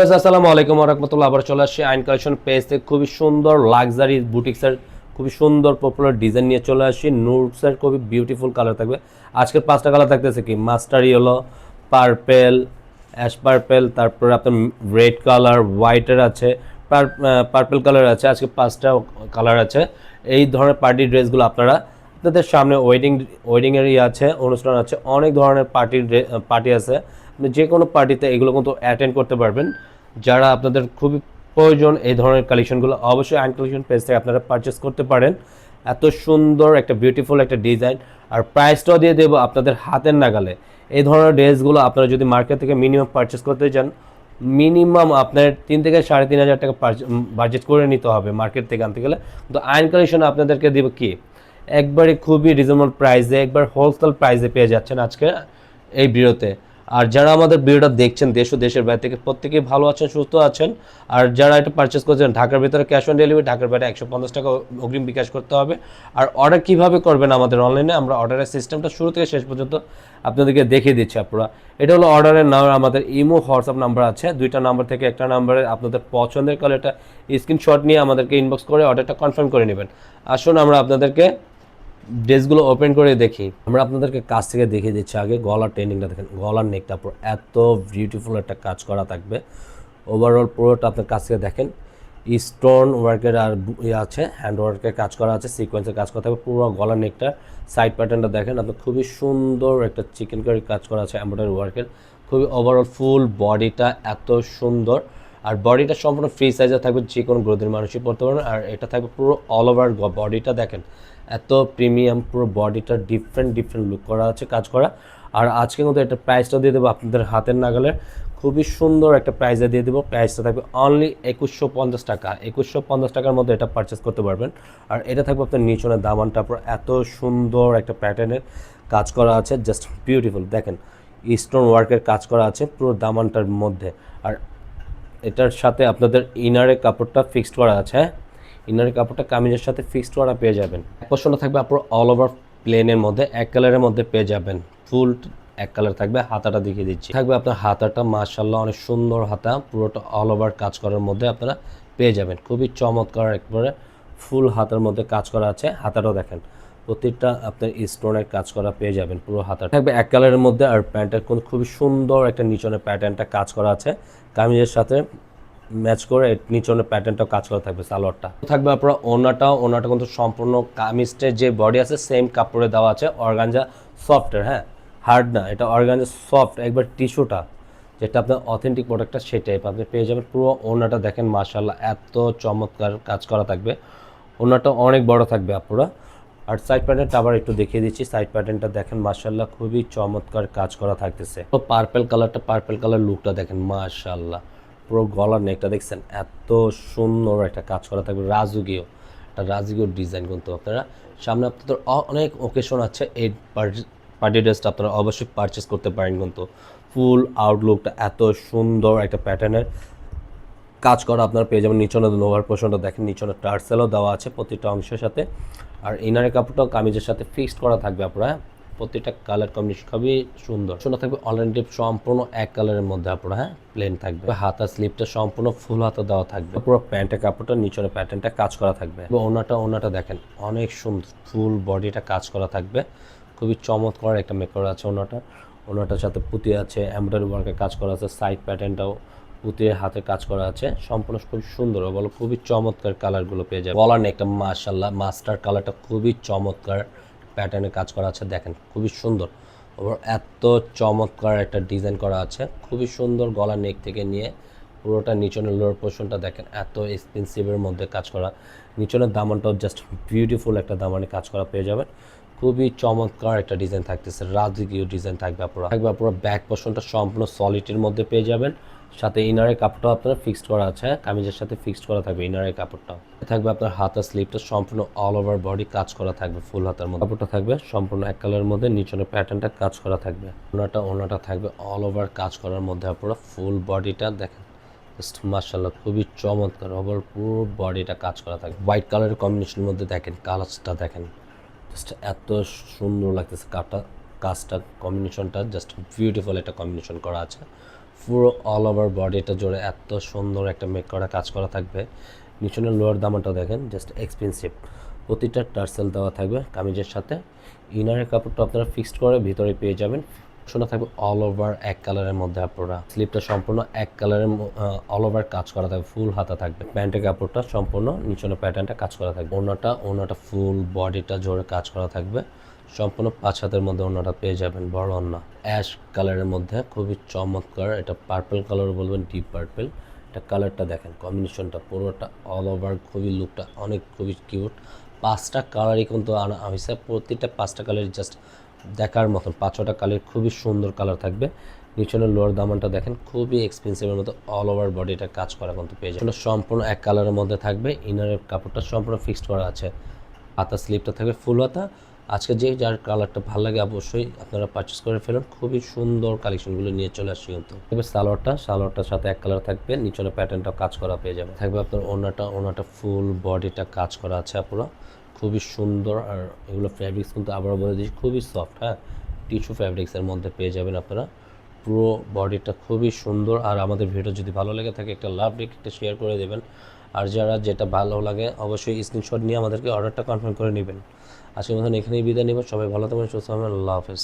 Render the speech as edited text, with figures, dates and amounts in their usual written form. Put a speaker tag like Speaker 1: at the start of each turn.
Speaker 1: আসসালামু আলাইকুম ওয়া রাহমাতুল্লাহ। আবার চলে আসছি আইন কালেকশন পেজ থেকে খুবই সুন্দর লাক্সারি বুটিক্সের খুবই সুন্দর পপুলার ডিজাইন নিয়ে চলে আসছি। নুডসের খুবই বিউটিফুল কালার থাকবে। আজকের পাঁচটা কালার থাকতেছে কি master yellow, purple, ash purple, তারপরে আপনার রেড কালার, হোয়াইটের আছে, পার্পেল কালার আছে। আজকে পাঁচটা কালার আছে। এই ধরনের পার্টি ড্রেসগুলো আপনাদের সামনে ওয়েডিংয়ের ইয়ে আছে, অনুষ্ঠান আছে, অনেক ধরনের পার্টি আছে। আপনি যে কোনো পার্টিতে এগুলো কিন্তু অ্যাটেন্ড করতে পারবেন। যারা আপনাদের খুবই প্রয়োজন এই ধরনের কালেকশনগুলো, অবশ্যই আইন কালেকশন পেজ থেকে আপনারা পারচেস করতে পারেন। এত সুন্দর একটা বিউটিফুল একটা ডিজাইন, আর প্রাইসটাও দিয়ে দেবো আপনাদের হাতের নাগালে। এই ধরনের ড্রেসগুলো আপনারা যদি মার্কেট থেকে মিনিমাম পারচেস করতে চান, মিনিমাম আপনার 3 থেকে 3.5 হাজার টাকা বাজেট করে নিতে হবে মার্কেট থেকে আনতে গেলে। তো আইন কালেকশন আপনাদেরকে দেবো কি একবারে খুবই রিজনেবল প্রাইসে, একবার হোলসেল প্রাইসে পেয়ে যাচ্ছেন আজকে এই ভিডিওতে। আর যারা আমাদের ভিডিওটা দেখছেন দেশ ও দেশের বাইরে থেকে, প্রত্যেকেই ভালো আছেন, সুস্থ আছেন। আর যারা এটা পারচেস করছেন ঢাকার ভিতরে ক্যাশ অন ডেলিভারি, ঢাকার বাইরে 150 টাকা অগ্রিম বিকাশ করতে হবে। আর অর্ডার কীভাবে করবেন আমাদের অনলাইনে, আমরা অর্ডারের সিস্টেমটা শুরু থেকে শেষ পর্যন্ত আপনাদেরকে দেখিয়ে দিচ্ছি। আপনারা এটা হলো অর্ডারের নাম, আমাদের ইমো হোয়াটসঅ্যাপ নাম্বার আছে, দুইটা নাম্বার থেকে একটা নাম্বারে আপনাদের পছন্দের কালারটা স্ক্রিনশট নিয়ে আমাদেরকে ইনবক্স করে অর্ডারটা কনফার্ম করে নেবেন। আসুন আমরা আপনাদেরকে ড্রেসগুলো ওপেন করে দেখি। আমরা আপনাদেরকে কাছ থেকে দেখিয়ে দিচ্ছি। আগে গলার ট্রেনিংটা দেখেন, গলার নেকটা পুরো এত বিউটিফুল একটা কাজ করা থাকবে। ওভারঅল পুরোটা আপনার কাছ থেকে দেখেন, স্টোন ওয়ার্কের আর আছে, হ্যান্ড ওয়ার্কের কাজ করা আছে, সিকোয়েন্সের কাজ করা থাকবে। পুরো গলার নেকটা সাইড প্যাটার্নটা দেখেন আপনার, খুবই সুন্দর একটা চিকেন কারি কাজ করা আছে এমব্রয়ডারি ওয়ার্কের। খুবই ওভারঅল ফুল বডিটা এত সুন্দর, আর বডিটা সম্পূর্ণ ফ্রি সাইজে থাকবে, যে কোনো গ্রোথের মানুষই পড়তে পারবেন। আর এটা থাকবে পুরো অল ওভার বডিটা দেখেন এত প্রিমিয়াম, পুরো বডিটা ডিফারেন্ট লুক করা আছে, কাজ করা। আর আজকে কিন্তু এটা প্রাইসটা দিয়ে দেবো আপনাদের হাতের নাগালে, খুবই সুন্দর একটা প্রাইসে দিয়ে দেবো। প্রাইসটা থাকবে অনলি 2150 টাকা। 2150 টাকার মধ্যে এটা পারচেস করতে পারবেন। আর এটা থাকবে আপনার নিচনের দামানটা পুরো এত সুন্দর একটা প্যাটার্নের কাজ করা আছে, জাস্ট বিউটিফুল দেখেন, স্টোন ওয়ার্কের কাজ করা আছে পুরো দামানটার মধ্যে। আর এটার সাথে আপনাদের ইনারের কাপড়টা ফিক্সড করা আছে, হ্যাঁ, ইনারের কাপড়টা কামিজের সাথে ফিক্সড করা পেয়ে যাবেন। পোর্শনটা থাকবে আপনার অল ওভার প্লেনের মধ্যে, এক কালারের মধ্যে পেয়ে যাবেন, ফুল এক কালার থাকবে। হাতাটা দেখিয়ে দিচ্ছি, থাকবে আপনার হাতাটা মাশাআল্লাহ অনেক সুন্দর হাতা, পুরোটা অল ওভার কাজ করার মধ্যে আপনারা পেয়ে যাবেন। খুবই চমৎকার একবারে ফুল হাতার মধ্যে কাজ করা আছে। হাতাটাও দেখেন প্রত্যেকটা আপনার স্টোনের কাজ করা পেয়ে যাবেন। পুরো হাতা থাকবে এক কালারের মধ্যে। আর প্যান্টের খুবই সুন্দর একটা নিচনের প্যাটার্নটা কাজ করা আছে, কামিজের সাথে ম্যাচ করে নিচনের প্যাটার্নটাও কাজ করা থাকবে। সালোয়ারটা থাকবে আপনার ওনাটা কিন্তু সম্পূর্ণ কামিজের যে বডি আছে সেম কাপড়ে দেওয়া আছে, অর্গানজা সফটের, হ্যাঁ, হার্ড না, এটা অর্গানজা সফট, একবার টিস্যুটা যেটা আপনার অথেন্টিক প্রোডাক্টটা সেটাই আপনি পেয়ে যাবেন। পুরো ওনাটা দেখেন মাশাআল্লাহ এত চমৎকার কাজ করা থাকবে, ওনাটা অনেক বড় থাকবে আপনারা। আর সাইড প্যাটার্নটা আবার একটু দেখিয়ে দিচ্ছি, সাইড প্যাটার্নটা দেখেন মাশাআল্লাহ খুবই চমৎকার কাজ করা থাকতেছে। তো পার্পেল কালার লুকটা দেখেন মাশাআল্লাহ, পুরো গলার নেকটা দেখছেন এত সুন্দর একটা কাজ করা থাকবে, রাজকীয় ডিজাইন। কিন্তু আপনারা সামনে আপনাদের অনেক ওকেশন আছে, এই পার্টি ড্রেসটা আপনারা অবশ্যই পারচেস করতে পারেন। কিন্তু ফুল আউটলুকটা এত সুন্দর একটা প্যাটার্নের কাজ করা আপনারা পেয়ে যাবেন। নিচনের লোভার পোর্শনটা দেখেন, নিচনের টার্সেলও দেওয়া আছে প্রতিটা অংশের সাথে। আর ইনারের কাপড়টাও কামিজের সাথে ফিক্সড করা থাকবে আপনারা, প্রত্যেকটা কালার কম্বিনেশন খুবই সুন্দর। শোনা থাকবে অলরেডি সম্পূর্ণ এক কালারের মধ্যে আপনারা, হ্যাঁ, প্লেন থাকবে। হাতা স্লিপটা সম্পূর্ণ ফুল হাতা দেওয়া থাকবে, পুরো প্যান্টের কাপড়টা নিচনের প্যাটার্নটা কাজ করা থাকবে। ওনাটা দেখেন অনেক সুন্দর, ফুল বডিটা কাজ করা থাকবে, খুবই চমৎকার একটা মেকআপ আছে। ওনাটার সাথে পুঁতি আছে, এমব্রয়ডারি ওয়ার্কের কাজ করা আছে, সাইড প্যাটার্নটাও পুঁতির হাতে কাজ করা আছে, সম্পূর্ণ খুব সুন্দর। বলো খুবই চমৎকার কালারগুলো পেয়ে যাবে। গলার নেকটা মাশাআল্লাহ মাস্টার কালারটা খুবই চমৎকার প্যাটার্নে কাজ করা আছে, দেখেন খুবই সুন্দর। এত চমৎকার একটা ডিজাইন করা আছে, খুবই সুন্দর। গলার নেক থেকে নিয়ে পুরোটা নিচনের লোয়ার পোর্শনটা দেখেন এত এক্সপেন্সিভের মধ্যে কাজ করা। নিচনের দামানটাও জাস্ট বিউটিফুল একটা দামানে কাজ করা পেয়ে যাবেন। খুবই চমৎকার একটা ডিজাইন থাকতেছে, রাজকীয় ডিজাইন থাকবে পুরো ব্যাক পোর্শনটা সম্পূর্ণ সলিডের মধ্যে পেয়ে যাবেন। সাথে ইনারের কাপড়টাও আপনার ফিক্সড করা আছে, কামিজের সাথে ফিক্সড করা থাকবে ইনারের কাপড়টাও থাকবে। আপনার হাতার স্লিপটা সম্পূর্ণ অল ওভার বডি কাজ করা থাকবে, ফুল হাতার মধ্যে কাপড়টা থাকবে সম্পূর্ণ এক কালারের মধ্যে, নিচনের প্যাটার্নটা কাজ করা থাকবে। ওনাটা থাকবে অল ওভার কাজ করার মধ্যে, আপনারা ফুল বডিটা দেখেন জাস্ট মাশাআল্লাহ খুবই চমৎকার। ওভার পুরো বডিটা কাজ করা থাকবে। হোয়াইট কালারের কম্বিনেশনের মধ্যে দেখেন কালারটা দেখেন জাস্ট এত সুন্দর লাগতেছে। কাজটা কম্বিনেশনটা জাস্ট বিউটিফুল একটা কম্বিনেশন করা আছে। পুরো অল ওভার বডিটা জুড়ে এত সুন্দর একটা মেক করা কাজ করা থাকবে। নিচনের লোয়ার দামানটা দেখেন, জাস্ট এক্সপেন্সিভ। প্রতিটা টার্সেল দেওয়া থাকবে কামিজের সাথে। ইনারের কাপড়টা আপনারা ফিক্সড করে ভিতরে পেয়ে যাবেন। শোনা থাকবে অল ওভার এক কালারের মধ্যে আপনারা। স্লিপটা সম্পূর্ণ এক কালারের অল ওভার কাজ করা থাকবে, ফুল হাতা থাকবে। প্যান্টের কাপড়টা সম্পূর্ণ নিচনের প্যাটার্নটা কাজ করা থাকবে। ওনাটা ফুল বডিটা জোরে কাজ করা থাকবে। সম্পূর্ণ 5 হাতের মধ্যে ওনাটা পেয়ে যাবেন, বড় ওনা। অ্যাশ কালারের মধ্যে খুবই চমৎকার, এটা পার্পল কালার বলবেন, ডিপ পার্পল। এটা কালারটা দেখেন, কম্বিনেশনটা পুরোটা অল ওভার খুবই লুকটা খুবই কিউট। 5টা কালারই কিন্তু আনা হয়েছে, প্রতিটা 5টা কালারই জাস্ট দেখার মতন। 5-6টা কালার খুবই সুন্দর কালার থাকবে। নিচনের লোয়ার দামানটা দেখেন, খুবই এক্সপেন্সিভের মতো অল ওভার বডিটা কাজ করা কিন্তু পেয়ে যাবেন। সম্পূর্ণ এক কালারের মধ্যে থাকবে। ইনারের কাপড়টা সম্পূর্ণ ফিক্সড করা আছে। হাতা স্লিপটা থাকবে ফুল হাতা। আজকে যার কালারটা ভালো লাগে অবশ্যই আপনারা পারচেস করে ফেলুন। খুবই সুন্দর কালেকশনগুলো নিয়ে চলে আসছি কিন্তু। তবে সালোয়ারটার সাথে এক কালার থাকবে, নিচনে প্যাটার্নটা কাজ করা পেয়ে যাবে। থাকবে আপনার ওনাটা ফুল বডিটা কাজ করা আছে পুরো, খুবই সুন্দর। আর এগুলো ফ্যাব্রিক্স কিন্তু আবারও বলে দিচ্ছি খুবই সফট, হ্যাঁ, টিস্যু ফ্যাব্রিক্সের মধ্যে পেয়ে যাবেন আপনারা। পুরো বডিটা খুবই সুন্দর। আর আমাদের ভিডিও যদি ভালো লেগে থাকে একটা লাভ রেখে একটা শেয়ার করে দেবেন। আর যারা যেটা ভালো লাগে অবশ্যই স্ক্রিনশট নিয়ে আমাদেরকে অর্ডারটা কনফার্ম করে নেবেন। আজকের মতন এখানেই বিদায় নেব। সবাই ভালো থাকবেন, সুস্থ থাকবেন। আল্লাহ হাফেজ।